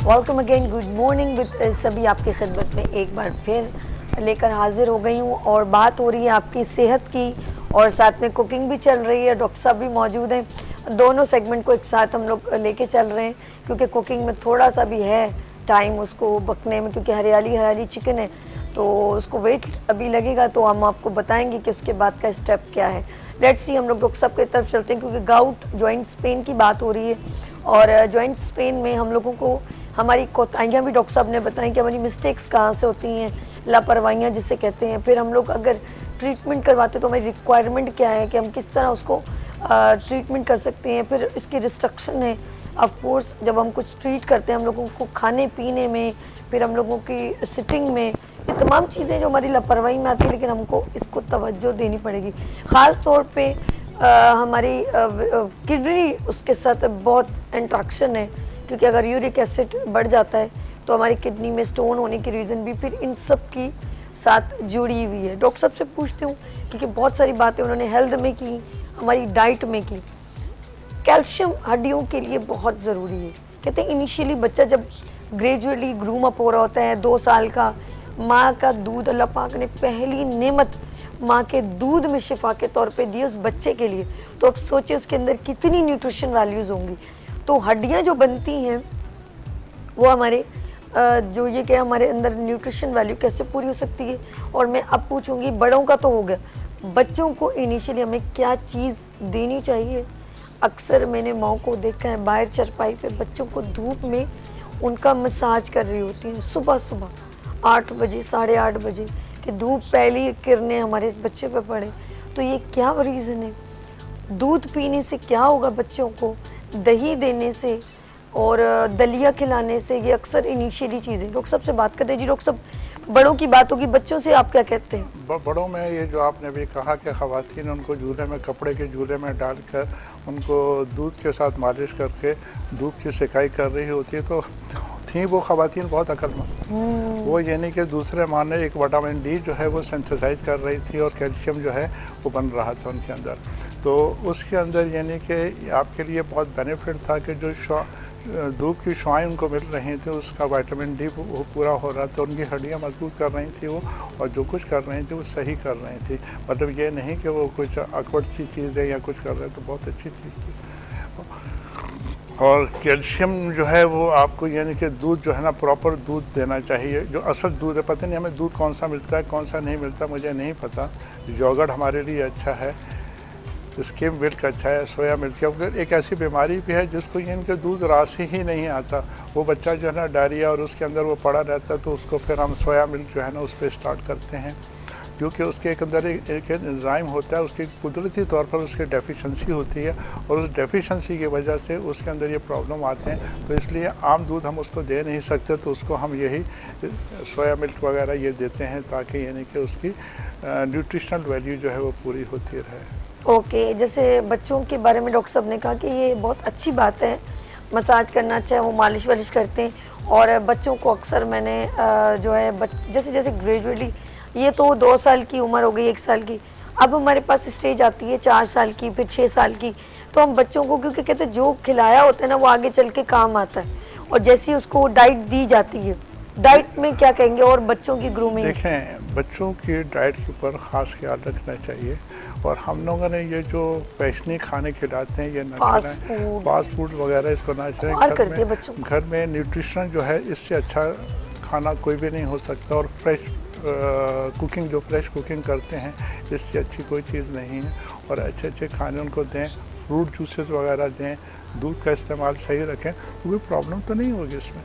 Welcome again, good morning with सभी आपकी खिदमत में एक बार फिर लेकर हाजिर हो गई हूँ और बात हो रही है आपकी सेहत की और साथ में कुकिंग भी चल रही है। डॉक्टर साहब भी मौजूद हैं। दोनों सेगमेंट को एक साथ हम लोग लेके चल रहे हैं क्योंकि कुकिंग में थोड़ा सा भी है टाइम उसको पकने में, क्योंकि हरियाली हरियाली चिकन है तो उसको वेट अभी लगेगा, तो हम आपको बताएंगे कि उसके बाद का स्टेप क्या है। लेट्स सी, हम लोग डॉक्टर साहब की तरफ चलते हैं क्योंकि गाउट जॉइंट पेन की बात हो रही है और जॉइंट पेन में हम लोगों को हमारी कोताहियाँ भी डॉक्टर साहब ने बताई कि हमारी मिस्टेक्स कहाँ से होती हैं, लापरवाहियाँ जिसे कहते हैं। फिर हम लोग अगर ट्रीटमेंट करवाते तो हमारी रिक्वायरमेंट क्या है कि हम किस तरह उसको ट्रीटमेंट कर सकते हैं। फिर इसकी रिस्ट्रक्शन है ऑफ कोर्स, जब हम कुछ ट्रीट करते हैं हम लोगों को खाने पीने में, फिर हम लोगों की सिटिंग में, ये तमाम चीज़ें जो हमारी लापरवाही में आती है, लेकिन हमको इसको तवज्जो देनी पड़ेगी। ख़ास तौर पे हमारी किडनी उसके साथ बहुत इंट्रैक्शन है, क्योंकि अगर यूरिक एसिड बढ़ जाता है तो हमारी किडनी में स्टोन होने की रीज़न भी फिर इन सब की साथ जुड़ी हुई है। डॉक्टर साहब से पूछती हूँ क्योंकि बहुत सारी बातें उन्होंने हेल्थ में की, हमारी डाइट में की। कैल्शियम हड्डियों के लिए बहुत ज़रूरी है। कहते हैं इनिशियली बच्चा जब ग्रेजुअली ग्रूम अप हो रहा होता है 2 साल का, माँ का दूध अल्लाह पाक ने पहली नेमत माँ के दूध में शिफा के तौर पे दी उस बच्चे के लिए, तो अब सोचिए उसके अंदर कितनी न्यूट्रिशन वैल्यूज़ होंगी। तो हड्डियाँ जो बनती हैं वो हमारे जो ये क्या हमारे अंदर न्यूट्रिशन वैल्यू कैसे पूरी हो सकती है। और मैं अब पूछूंगी, बड़ों का तो हो गया, बच्चों को इनिशियली हमें क्या चीज़ देनी चाहिए। अक्सर मैंने माँ को देखा है बाहर चरपाई पे बच्चों को धूप में उनका मसाज कर रही होती हैं, सुबह सुबह 8 बजे 8:30 बजे कि धूप पहली किरणें हमारे इस बच्चे पे पड़े। तो ये क्या रीज़न है? दूध पीने से क्या होगा बच्चों को, दही देने से और दलिया खिलाने से, ये अक्सर इनिशियली चीज़ें। डॉक्टर साहब से बात करते हैं। जी डॉक्टर साहब, बड़ों की बात होगी, बच्चों से आप क्या कहते हैं? बड़ों में ये जो आपने भी कहा कि ख़वातीन उनको जूले में, कपड़े के जूले में डालकर उनको दूध के साथ मालिश करके धूप की सिकाई कर रही होती है, तो थी वो ख़वातीन बहुत अक्लमंद। वो यानी कि दूसरे माह ने एक विटामिन डी जो है वो सिंथेसाइज कर रही थी और कैल्शियम जो है वो बन रहा था उनके अंदर। तो उसके अंदर यानी कि आपके लिए बहुत बेनिफिट था कि जो धूप की शुआएँ उनको मिल रही थी, उसका विटामिन डी वो पूरा हो रहा था, उनकी हड्डियाँ मजबूत कर रही थी वो, और जो कुछ कर रही थी वो सही कर रही थी। मतलब ये नहीं कि वो कुछ अकड़ सी चीज़ है या कुछ कर रहे, तो बहुत अच्छी चीज़ थी। और कैल्शियम जो है वो आपको यानी कि दूध जो है ना, प्रॉपर दूध देना चाहिए, जो असल दूध है। पता नहीं हमें दूध कौन सा मिलता है कौन सा नहीं मिलता, मुझे नहीं पता। योगर्ट हमारे लिए अच्छा है, स्किम मिल्क अच्छा है, सोया मिल्क, क्योंकि एक ऐसी बीमारी भी है जिसको इनके दूध राशि ही नहीं आता। वो बच्चा जो है ना डायरिया और उसके अंदर वो पड़ा रहता है, तो उसको फिर हम सोया मिल्क जो है ना उस पर स्टार्ट करते हैं, क्योंकि उसके एक अंदर एक एंजाइम होता है, उसकी कुदरती तौर पर उसकी डेफिशिएंसी होती है और उस डेफिशिएंसी की वजह से उसके अंदर ये प्रॉब्लम आते हैं। तो इसलिए आम दूध हम उसको दे नहीं सकते, तो उसको हम यही सोया मिल्क वगैरह ये देते हैं ताकि यानी कि उसकी न्यूट्रिशनल वैल्यू जो है वो पूरी होती रहे। ओके, जैसे बच्चों के बारे में डॉक्टर साहब ने कहा कि ये बहुत अच्छी बात है, मसाज करना अच्छा है, वो मालिश वालिश करते हैं। और बच्चों को अक्सर मैंने जो है जैसे जैसे ग्रेजुअली, ये तो 2 साल की उम्र हो गई, 1 साल की, अब हमारे पास स्टेज आती है 4 साल की, फिर 6 साल की, तो हम बच्चों को, क्योंकि कहते हैं जो खिलाया होता है ना वो आगे चल के काम आता है, और जैसी उसको डाइट दी जाती है, डाइट में क्या कहेंगे? और बच्चों की ग्रूमिंग, देखें बच्चों की डाइट के ऊपर ख़ास ख्याल रखना चाहिए। और हम लोगों ने ये जो पैशनी खाने खिलाते हैं, ये ना खिलाएं, फास्ट फूड वगैरह इसको ना खिलाएं। घर में न्यूट्रिशन जो है इससे अच्छा खाना कोई भी नहीं हो सकता। और फ्रेश कुकिंग, जो फ्रेश कुकिंग करते हैं, इससे अच्छी कोई चीज़ नहीं है। और अच्छे अच्छे खाने उनको दें, फ्रूट जूसेस वगैरह दें, दूध का इस्तेमाल सही रखें, कोई प्रॉब्लम तो नहीं होगी इसमें।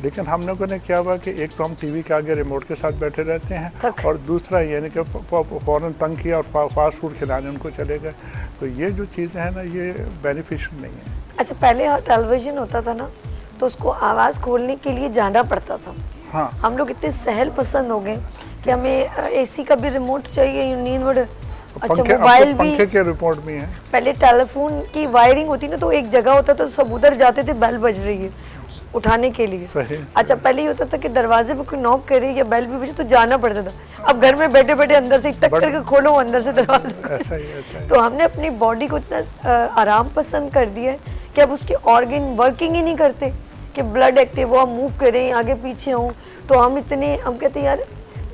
लेकिन हम लोगों ने क्या हुआ कि एक तो हम टीवी के आगे रिमोट के साथ बैठे रहते हैं, और दूसरा यानी कि फ़ौरन तंग किया और फास्ट फूड खिलाने उनको चले गए। तो ये जो चीज़ें हैं ना, ये बेनिफिशियल नहीं है। अच्छा, पहले टेलीविज़न होता था ना, तो उसको आवाज़ खोलने के लिए जाना पड़ता था। हाँ, हम लोग इतने सहल पसंद हो गए कि हमें एसी का भी रिमोट चाहिए, नींद बड़े। अच्छा, मोबाइल भी पंखे के रिमोट भी हैं। पहले टेलीफोन की वायरिंग होती ना, तो एक जगह होता था, सब उधर जाते थे, बेल बज रही है उठाने के लिए। अच्छा, पहले ये होता था कि दरवाजे पे कोई नॉक करे या बेल भी बजे तो जाना पड़ता था। अब घर में बैठे बैठे अंदर से टक करके खोलो, अंदर से दरवाजा। ऐसा ही। तो हमने अपनी बॉडी को इतना आराम पसंद कर दिया है कि अब उसके ऑर्गन वर्किंग ही नहीं करते। कि ब्लड एक्टिव हो, हम मूव करें, आगे पीछे हों, तो हम कहते हैं यार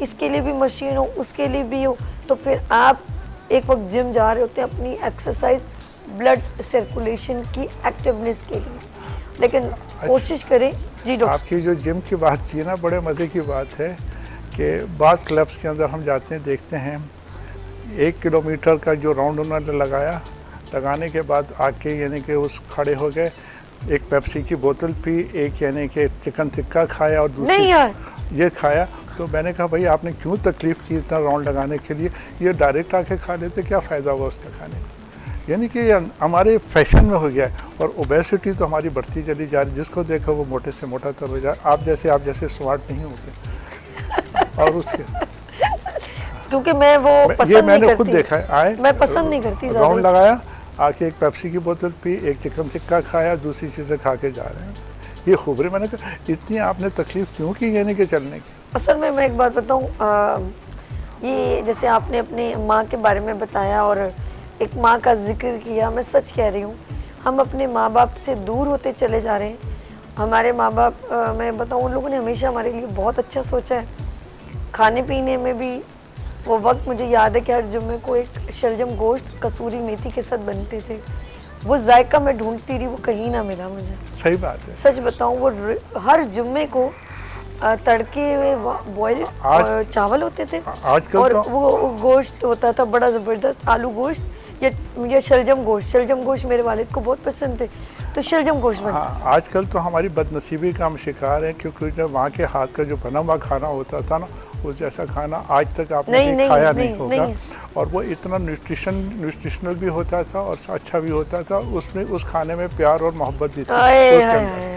इसके लिए भी मशीन हो, उसके लिए भी हो। तो फिर आप एक वक्त जिम जा रहे होते हैं अपनी एक्सरसाइज, ब्लड सर्कुलेशन की एक्टिवनेस के लिए, लेकिन कोशिश करें। जी डॉक्टर, आपकी जो जिम की बात की ना, बड़े मज़े की बात है कि बाद क्लब्स के अंदर हम जाते हैं, देखते हैं 1 किलोमीटर का जो राउंड उन्होंने लगाने के बाद आके यानी कि उस खड़े हो गए, एक पेप्सी की बोतल पी, एक यानी कि चिकन टिक्का खाया और दूसरी नहीं यार, ये खाया। तो मैंने कहा भाई आपने क्यों तकलीफ़ की इतना राउंड लगाने के लिए, ये डायरेक्ट आके खा लेते, क्या फ़ायदा हुआ उसका खाने का। यानी कि हमारे फैशन में हो गया है। और ओबेसिटी तो हमारी बढ़ती चली जा रही है, जिसको देखो वो मोटे से मोटा तर हो जाए। आप जैसे स्मार्ट नहीं होते। और उसके क्योंकि मैं वो पसंद ये नहीं मैंने करती, खुद देखा है। आए मैं पसंद नहीं करती ज़्यादा। राउंड लगाया, आके एक पेप्सी की बोतल पी, एक चिकन टिक्का खाया, दूसरी चीज़ें खा के जा रहे हैं। ये खुबरी। मैंने कहा इतनी आपने तकलीफ़ क्यों की यानी कि चलने की। असल में मैं एक बात बताऊं, ये जैसे आपने अपनी माँ के बारे में बताया और एक माँ का जिक्र किया, मैं सच कह रही हूँ, हम अपने माँ बाप से दूर होते चले जा रहे हैं। हमारे माँ बाप, मैं बताऊँ, उन लोगों ने हमेशा हमारे लिए बहुत अच्छा सोचा है। खाने पीने में भी वो वक्त मुझे याद है कि हर जुम्मे को एक शलजम गोश्त कसूरी मेथी के साथ बनते थे। वो जायका मैं ढूंढती रही, वो कहीं ना मिला मुझे। सही बात है। सच बताऊं, वो हर जुम्मे को तड़के हुए बॉयल चावल होते थे, आजकल और तो वो गोश्त होता था बड़ा ज़बरदस्त, आलू गोश्त या शलजम गोश्त मेरे वालिद को बहुत पसंद थे, तो शलजम गोश्त बनता। हाँ, आजकल तो हमारी बदनसीबी का हम शिकार हैं, क्योंकि जब वहाँ के हाथ का जो बना हुआ खाना होता था ना, उस जैसा खाना आज तक आपने नहीं, खाया नहीं, नहीं होगा। नहीं। और वो इतना न्यूट्रिशनल भी होता था और अच्छा भी होता था। उसमें उस खाने में प्यार और मोहब्बत भी थी उसके अंदर।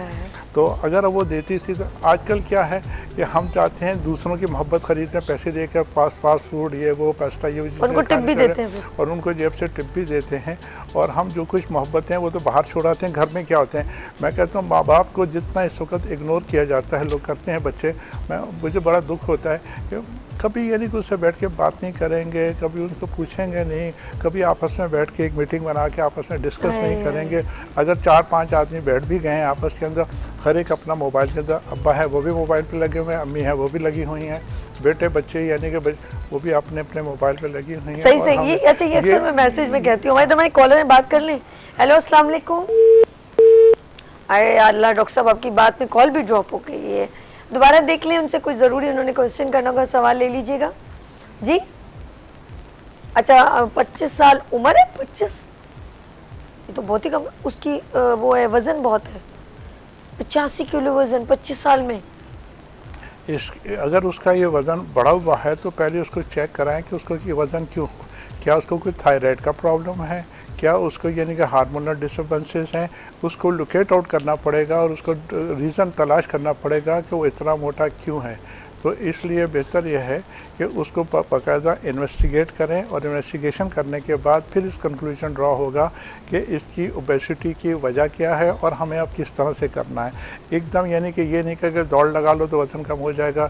तो अगर वो देती थी तो आजकल क्या है कि हम चाहते हैं दूसरों की मोहब्बत खरीदते, पैसे देकर फास्ट फूड, ये वो पास्ता, ये उनको टिप भी देते हैं, और उनको जेब से टिप भी देते हैं। और हम जो कुछ मोहब्बत हैं वो तो बाहर छोड़ाते हैं, घर में क्या होते हैं। मैं कहता हूँ माँ बाप को जितना इस वक्त इग्नोर किया जाता है, लोग करते हैं बच्चे, मुझे बड़ा दुख होता है कि कभी यानी कि उससे बैठ के बात नहीं करेंगे, कभी उनको पूछेंगे नहीं, कभी आपस में बैठ के एक मीटिंग बना के आपस में डिस्कस नहीं करेंगे। अगर 4-5 आदमी बैठ भी गए हैं आपस के अंदर, हर एक अपना मोबाइल के अंदर, अब्बा है वो भी मोबाइल पे लगे हुए हैं, अम्मी है वो भी लगी हुई हैं, बेटे बच्चे यानी कि वो भी अपने अपने मोबाइल पे लगी हुई हैं। सही। ये अच्छा, ये अक्सर मैं मैसेज में कहती हूँ, हमारे कॉलर में बात कर लें। हेलो, अस्सलाम वालेकुम। अरे अल्लाह, डॉक्टर साहब आपकी बात में कॉल भी ड्रॉप हो गई है। दोबारा देख लें, उनसे कुछ ज़रूरी उन्होंने क्वेश्चन करना होगा, सवाल ले लीजिएगा जी। अच्छा, 25 साल उम्र है। 25, ये तो बहुत ही कम। उसकी वो है, वज़न बहुत है, 85 किलो वज़न 25 साल में। अगर उसका ये वज़न बढ़ा हुआ है तो पहले उसको चेक कराएं कि उसको ये वज़न क्यों, क्या उसको कोई थायराइड का प्रॉब्लम है, क्या उसको यानी कि हार्मोनल डिस्टर्बेंसेस हैं। उसको लोकेट आउट करना पड़ेगा और उसको रीज़न तलाश करना पड़ेगा कि वो इतना मोटा क्यों है। तो इसलिए बेहतर यह है कि उसको बाकायदा इन्वेस्टिगेट करें, और इन्वेस्टिगेशन करने के बाद फिर इस कंक्लूजन ड्रॉ होगा कि इसकी ओबेसिटी की वजह क्या है और हमें अब किस तरह से करना है। एकदम यानी कि ये नहीं कि अगर दौड़ लगा लो तो वज़न कम हो जाएगा,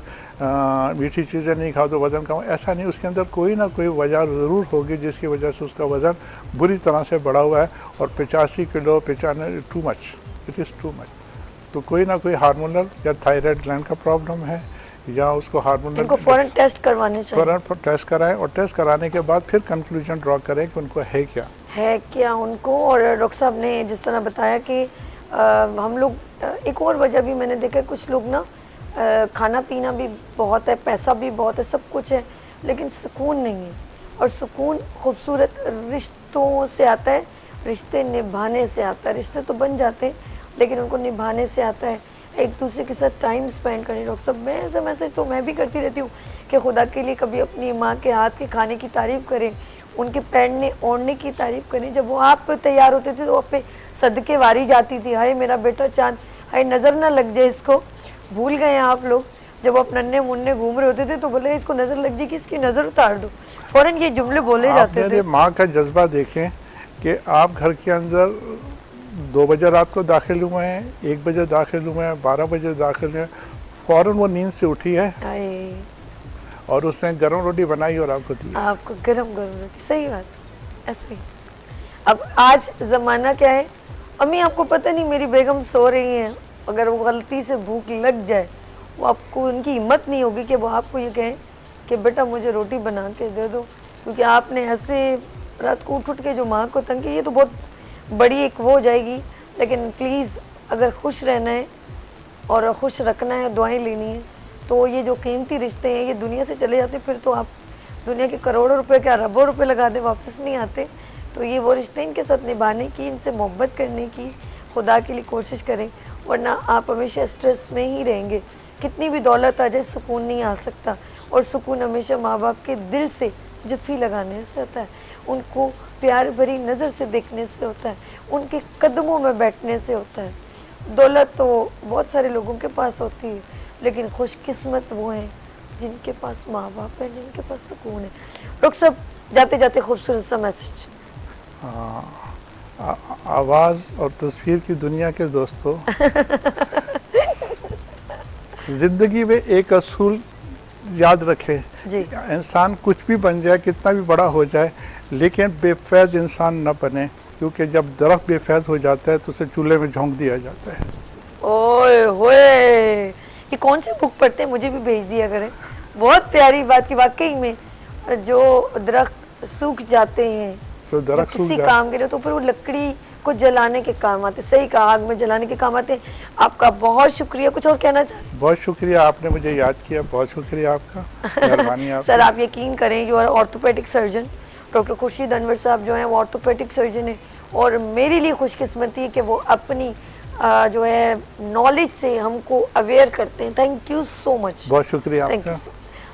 मीठी चीज़ें नहीं खाओ तो वज़न कम, ऐसा नहीं। उसके अंदर कोई ना कोई वजह ज़रूर होगी जिसकी वजह से उसका वज़न बुरी तरह से बढ़ा हुआ है। और 85 kilo 95 too much, it is too much. तो कोई ना कोई हार्मोनल या थायराइड ग्लैंड का प्रॉब्लम है, या उसको हार्मोनल, इनको फौरन टेस्ट करवाने चाहिए। फौरन टेस्ट कराएं, और टेस्ट कराने के बाद फिर कंक्लूजन ड्रॉ करें कि उनको है क्या उनको। और डॉक्टर साहब ने जिस तरह बताया कि हम लोग, एक और वजह भी मैंने देखा, कुछ लोग ना खाना पीना भी बहुत है, पैसा भी बहुत है, सब कुछ है, लेकिन सुकून नहीं है। और सुकून खूबसूरत रिश्तों से आता है, रिश्ते निभाने से आता है। रिश्ते तो बन जाते हैं लेकिन उनको निभाने से आता है, एक दूसरे के साथ टाइम स्पेंड करें। डॉक्टर साहब, मैं ऐसा मैसेज तो मैं भी करती रहती हूँ कि खुदा के लिए कभी अपनी माँ के हाथ के खाने की तारीफ़ करें, उनके पहनने ओढ़ने की तारीफ़ करें। जब वो आप पे तैयार होते थे तो आप पे सदके वारी जाती थी, हाय मेरा बेटा चांद, हाय नज़र ना लग जाए इसको। भूल गए हैं आप लोग, जब आप नन्हे मुन्ने घूम रहे होते थे तो बोले इसको नज़र लग जाएगी, इसकी नज़र उतार दो, फ़ौरन ये जुमले बोले जाते थे। माँ का जज्बा देखें कि आप घर के अंदर 2 बजे रात को दाखिल हुए हैं, 1 बजे दाखिल हुए हैं, 12 बजे दाखिल हुए हैं, फ़ौरन वो नींद से उठी है और उसने गर्म रोटी बनाई और आपको दी। आपको गर्म रोटी, सही बात, ऐसे ही। अब आज ज़माना क्या है, अम्मी आपको पता नहीं मेरी बेगम सो रही हैं अगर वो गलती से भूख लग जाए, वो आपको उनकी हिम्मत नहीं होगी कि वो आपको ये कहें कि बेटा मुझे रोटी बना के दे दो, क्योंकि आपने ऐसे रात को उठ के जो माँ को तंग किया, ये तो बहुत बड़ी एक वो हो जाएगी। लेकिन प्लीज़ अगर खुश रहना है और खुश रखना है, दुआएं लेनी है, तो ये जो कीमती रिश्ते हैं ये दुनिया से चले जाते, फिर तो आप दुनिया के करोड़ों रुपए क्या अरबों रुपए लगा दे, वापस नहीं आते। तो ये वो रिश्ते इनके साथ निभाने की, इनसे मोहब्बत करने की खुदा के लिए कोशिश करें, वरना आप हमेशा स्ट्रेस में ही रहेंगे। कितनी भी दौलत आ जाए, सुकून नहीं आ सकता, और सुकून हमेशा माँ बाप के दिल से जफ्फी लगाने से होता है, उनको प्यार भरी नज़र से देखने से होता है, उनके कदमों में बैठने से होता है। दौलत तो बहुत सारे लोगों के पास होती है, लेकिन खुशकिस्मत वो हैं जिनके पास माँ बाप है, जिनके पास सुकून है। डॉक्टर साहब, जाते जाते खूबसूरत सा मैसेज। आवाज़ और तस्वीर की दुनिया के दोस्तों, ज़िंदगी में एक असूल याद रखें, इंसान कुछ भी बन जाए, कितना भी बड़ा हो जाए, लेकिन बेफैज़ इंसान न बने, क्योंकि जब दरख्त बेफैज़ हो जाता है तो उसे चूल्हे में झोंक दिया जाता है। ओए होए, ये कौन सी बुक पढ़ते हैं, मुझे भी भेज दिया करें। बहुत प्यारी बात की, वाकई में जो दरख्त सूख जाते हैं तो दरख्त किसी काम के लिए, तो फिर वो लकड़ी को जलाने के काम आते, सही कहा, आग में जलाने के काम आते हैं। आपका बहुत शुक्रिया। कुछ और कहना चाहते हैं? बहुत शुक्रिया, आपने मुझे याद किया, बहुत शुक्रिया आपका, मेहरबानी आपकी। सर, आप यकीन करें, जो है orthopaedic surgeon doctor Khurshid Anwar साहब जो हैं वो ऑर्थोपेडिक सर्जन है, और मेरे लिए खुशकिस्मती है कि वो अपनी जो है नॉलेज से हमको अवेयर करते हैं। Thank you so much. बहुत शुक्रिया आपका।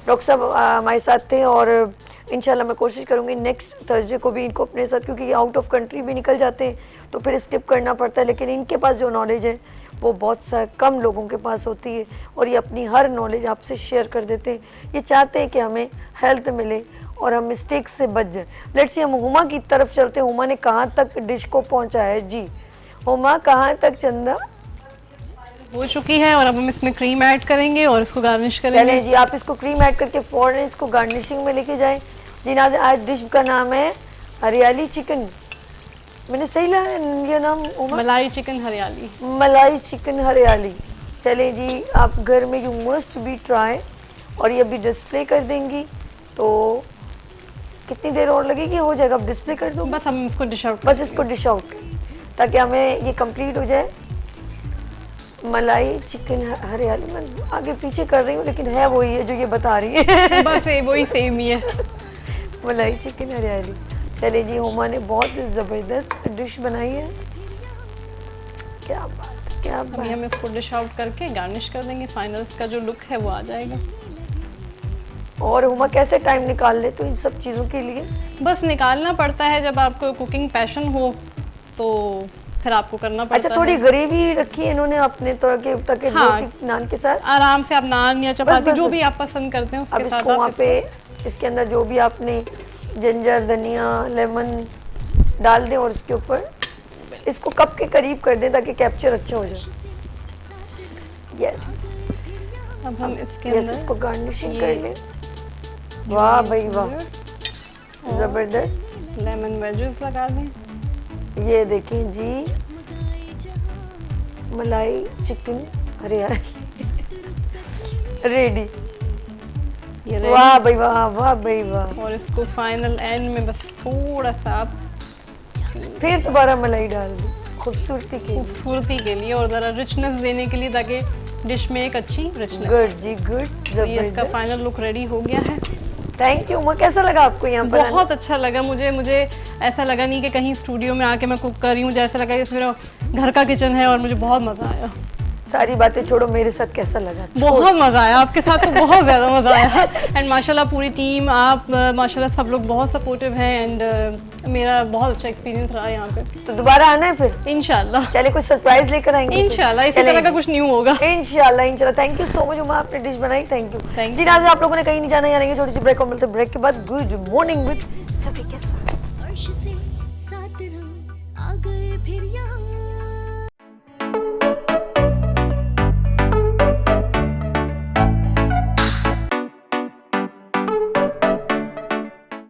डॉक्टर साहब हमारे साथ थे, और इंशाल्लाह मैं कोशिश करूंगी नेक्स्ट थर्सडे को भी इनको अपने साथ, क्योंकि ये आउट ऑफ कंट्री भी निकल जाते हैं तो फिर स्किप करना पड़ता है, लेकिन इनके पास जो नॉलेज है वो बहुत सा कम लोगों के पास होती है, और ये अपनी हर नॉलेज आपसे शेयर कर देते हैं। ये चाहते हैं कि हमें हेल्थ मिले और हम मिस्टेक से बच जाए। लेट्स सी, हम हुमा की तरफ चलते हैं। हुमा ने कहाँ तक डिश को पहुँचाया है जी? हुमा, कहाँ तक चंदा? हो चुकी है, और अब हम इसमें क्रीम ऐड करेंगे और इसको गार्निश करेंगे। चलें जी, आप इसको क्रीम ऐड करके फौरन इसको गार्निशिंग में लेके जाएं जी। नाज़, आज डिश का नाम है हरियाली चिकन। मैंने सही लाया ये नाम? मलाई चिकन हरियाली। मलाई चिकन हरियाली। चलें जी, आप घर में यू मस्ट बी ट्राई, और ये अभी डिस्प्ले कर देंगी। तो कितनी देर और लगेगी? हो जाएगा, अब डिस्प्ले कर दो। बस हम इसको डिश आउट, बस इसको डिश आउट ताकि हमें ये कंप्लीट हो जाए। मलाई चिकन हरियाली, मैं आगे पीछे कर रही हूँ, लेकिन है वही है जो ये बता रही है। बस वही सेम ही है। मलाई चिकन हरियाली। चलिए जी, हुमा ने बहुत ज़बरदस्त डिश बनाई है। क्या बात, क्या बात। अभी हम इसको डिश आउट करके गार्निश कर देंगे। फाइनल इसका जो लुक है वो आ जाएगा। और हुमा कैसे टाइम निकाल ले तो इन सब चीज़ों के लिए? बस निकालना पड़ता है, जब आपको कुकिंग पैशन हो तो फिर आपको करना पड़ता है। अच्छा, थोड़ी ग्रेवी रखी है इन्होंने अपने तरह के ताकि हाँ, रोटी नान के साथ आराम से आप नान या चपाती बस, जो भी आप पसंद करते हैं उसके अब साथ इसको वहाँ आप पे इसके अंदर जो भी आपने जिंजर, धनिया, लेमन डाल दें, और इसके ऊपर इसको कप के करीब कर दें ताकि कैप्चर अच्छा हो जाए। यस, अब हम इसके यस, अंदर इसको गार्निशिंग कर लें। वाह भाई वाह, जबरदस्त। लेमन वेजेस लगा दें। ये देखें जी, मलाई चिकन हरियाली रेडी। ये वाह भाई वाह, वाह भाई वाह। और इसको फाइनल एंड में बस थोड़ा सा आप फिर दोबारा मलाई डाल दी खूबसूरती के लिए, खूबसूरती के लिए और ज़रा रिचनेस देने के लिए, ताकि डिश में एक अच्छी रिचनेस। गुड जी, गुड। ये इसका फाइनल लुक रेडी हो गया है। Thank you. कैसा लगा आपको यहाँ पर? बहुत अच्छा लगा मुझे ऐसा लगा नहीं कि कहीं स्टूडियो में आके मैं कुक कर रही हूँ, जैसा लगा जैसे मेरा घर का किचन है, और मुझे बहुत मज़ा आया। सारी बातें छोड़ो, मेरे साथ कैसा लगा? बहुत मज़ा आया, आपके साथ तो बहुत ज़्यादा मज़ा आया। एंड माशाल्लाह पूरी टीम, आप माशाल्लाह सब लोग बहुत सपोर्टिव हैं, एंड मेरा बहुत अच्छा एक्सपीरियंस रहा यहाँ पे। तो दोबारा आना है फिर इंशाल्लाह। चले, कुछ सरप्राइज लेकर आएंगे इंशाल्लाह, इसी तरह का कुछ न्यू होगा। इंशाल्लाह, इंशाल्लाह। Thank you so much Uma, आपने डिश बनाई। थैंक यू Thank जी। नाज़, आप लोगों ने कहीं नहीं जाना, यानी छोटी सी ब्रेक और मिलते ब्रेक के बाद गुड मॉर्निंग विद सभी के साथ। अर्श से सात रंग आ गए फिर यहाँ